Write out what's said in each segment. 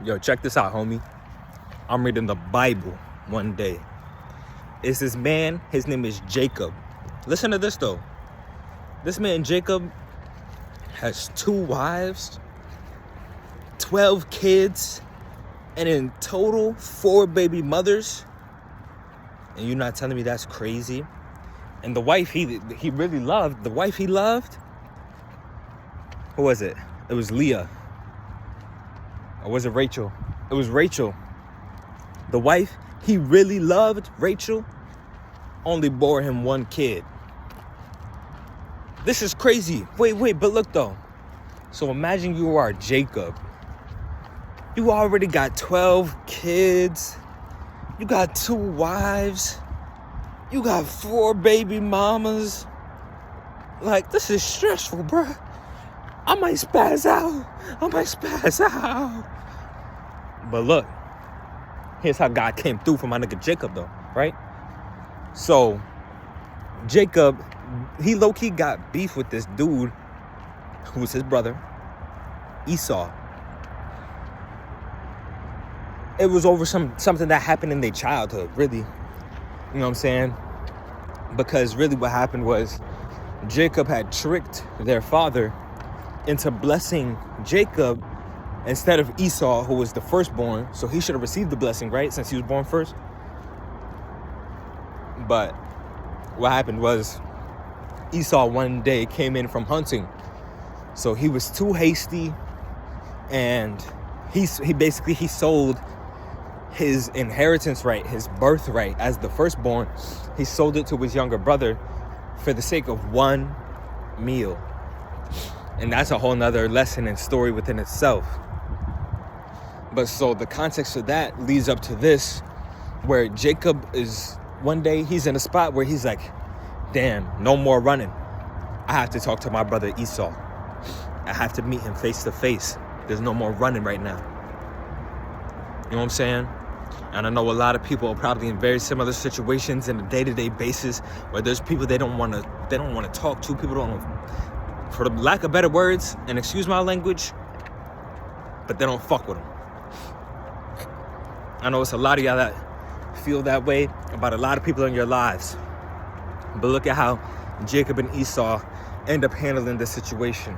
Yo, check this out, homie. I'm reading the Bible one day. It's this man, his name is Jacob. Listen to this though. This man, Jacob, has 2 wives, 12 kids, and in total 4 baby mothers. And you're not telling me that's crazy? And the wife he really loved, who was it? It was Leah. Or was it Rachel? It was Rachel. The wife he really loved, Rachel, only bore him 1 kid. This is crazy. Wait, but look though. So imagine you are Jacob. You already got 12 kids. You got 2 wives. You got 4 baby mamas. Like, this is stressful, bruh. I might spaz out. But look, here's how God came through for my nigga Jacob though, right? So, Jacob, he low-key got beef with this dude who was his brother, Esau. It was over something that happened in their childhood, really. You know what I'm saying? Because really what happened was Jacob had tricked their father into blessing Jacob instead of Esau, who was the firstborn. So he should have received the blessing, right? Since he was born first. But what happened was Esau one day came in from hunting. So he was too hasty, and he sold his inheritance right, his birthright as the firstborn. He sold it to his younger brother for the sake of 1 meal. And that's a whole nother lesson and story within itself. But so the context of that leads up to this, where Jacob is, one day he's in a spot where he's like, damn, no more running. I have to talk to my brother Esau. I have to meet him face to face. There's no more running right now. You know what I'm saying? And I know a lot of people are probably in very similar situations in a day-to-day basis where there's people they don't want to talk to. People don't, for the lack of better words, and excuse my language, but they don't fuck with them. I know it's a lot of y'all that feel that way about a lot of people in your lives. But look at how Jacob and Esau end up handling this situation.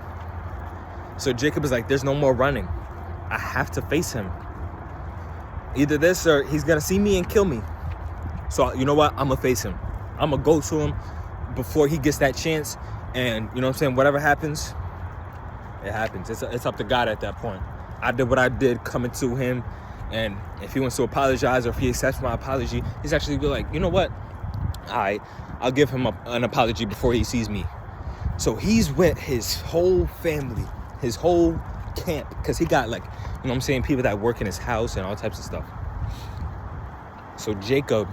So Jacob is like, there's no more running. I have to face him. Either this or he's going to see me and kill me. So you know what? I'm going to face him. I'm going to go to him before he gets that chance. And you know what I'm saying? Whatever happens, it happens. It's up to God at that point. I did what I did coming to him. And if he wants to apologize or if he accepts my apology, he's actually like, you know what? I'll give him an apology before he sees me. So he's with his whole family, his whole camp, because he got, like, you know what I'm saying, people that work in his house and all types of stuff. So Jacob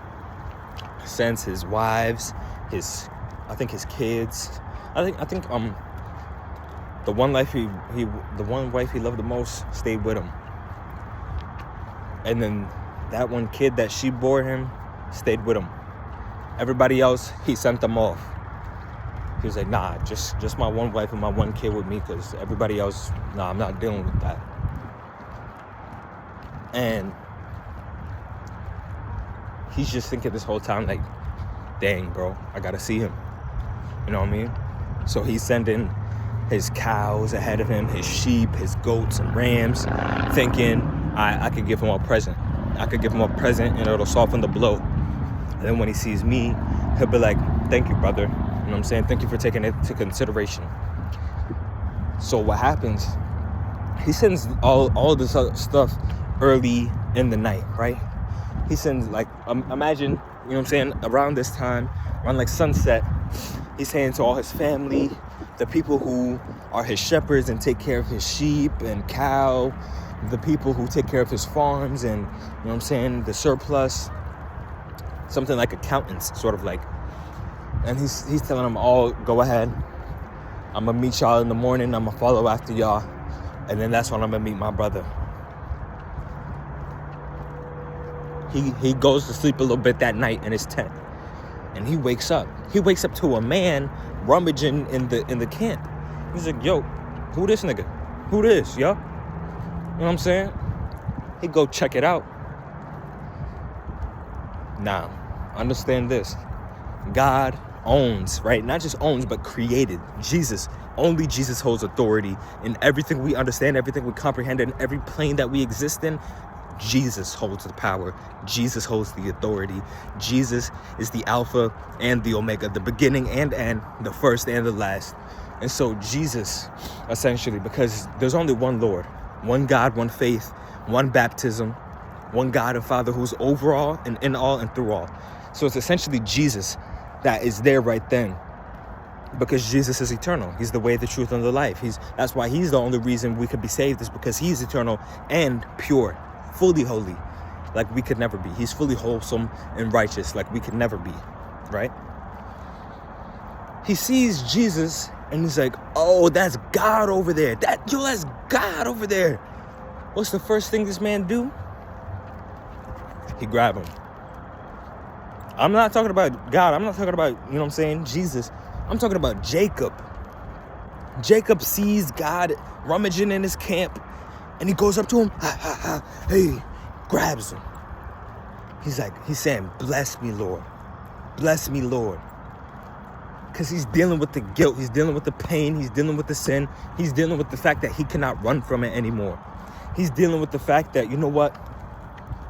sends his wives, his kids. I think the one wife he loved the most stayed with him. And then that one kid that she bore him stayed with him. Everybody else, he sent them off. He was like, nah, just my one wife and my one kid with me, because everybody else, nah, I'm not dealing with that. And he's just thinking this whole time, like, dang, bro, I gotta see him. You know what I mean? So he's sending his cows ahead of him, his sheep, his goats and rams, thinking I could give him a present. I could give him a present and it'll soften the blow. And then when he sees me, he'll be like, thank you, brother. You know what I'm saying? Thank you for taking it into consideration. So what happens, he sends all this other stuff early in the night, right? He sends, like, imagine, you know what I'm saying, around this time, around like sunset, he's saying to all his family, the people who are his shepherds and take care of his sheep and cow, the people who take care of his farms and, you know what I'm saying, the surplus, something like accountants, sort of like. And he's telling them all, go ahead. I'm going to meet y'all in the morning. I'm going to follow after y'all. And then that's when I'm going to meet my brother. He goes to sleep a little bit that night in his tent. And he wakes up. He wakes up to a man rummaging in the camp. He's like, yo, who this nigga? Who this, yo? You know what I'm saying? He'd go check it out. Now, understand this. God owns, right? Not just owns, but created. Jesus. Only Jesus holds authority in everything we understand, everything we comprehend, and every plane that we exist in. Jesus holds the power. Jesus holds the authority. Jesus is the Alpha and the Omega, the beginning and end, the first and the last. And so Jesus, essentially, because there's only one Lord, one God, one faith, one baptism, one God and Father who's over all and in all and through all. So it's essentially Jesus that is there right then, because Jesus is eternal. He's the way, the truth, and the life. That's why he's the only reason we could be saved, is because he's eternal and pure, fully holy, like we could never be. He's fully wholesome and righteous, like we could never be, right? He sees Jesus and he's like, oh, that's God over there. That's God over there. What's the first thing this man do? He grab him. I'm not talking about God. I'm not talking about, you know what I'm saying, Jesus. I'm talking about Jacob. Jacob sees God rummaging in his camp, and he goes up to him, hey, grabs him. He's saying, bless me, Lord. Bless me, Lord. Because he's dealing with the guilt. He's dealing with the pain. He's dealing with the sin. He's dealing with the fact that he cannot run from it anymore. He's dealing with the fact that, you know what?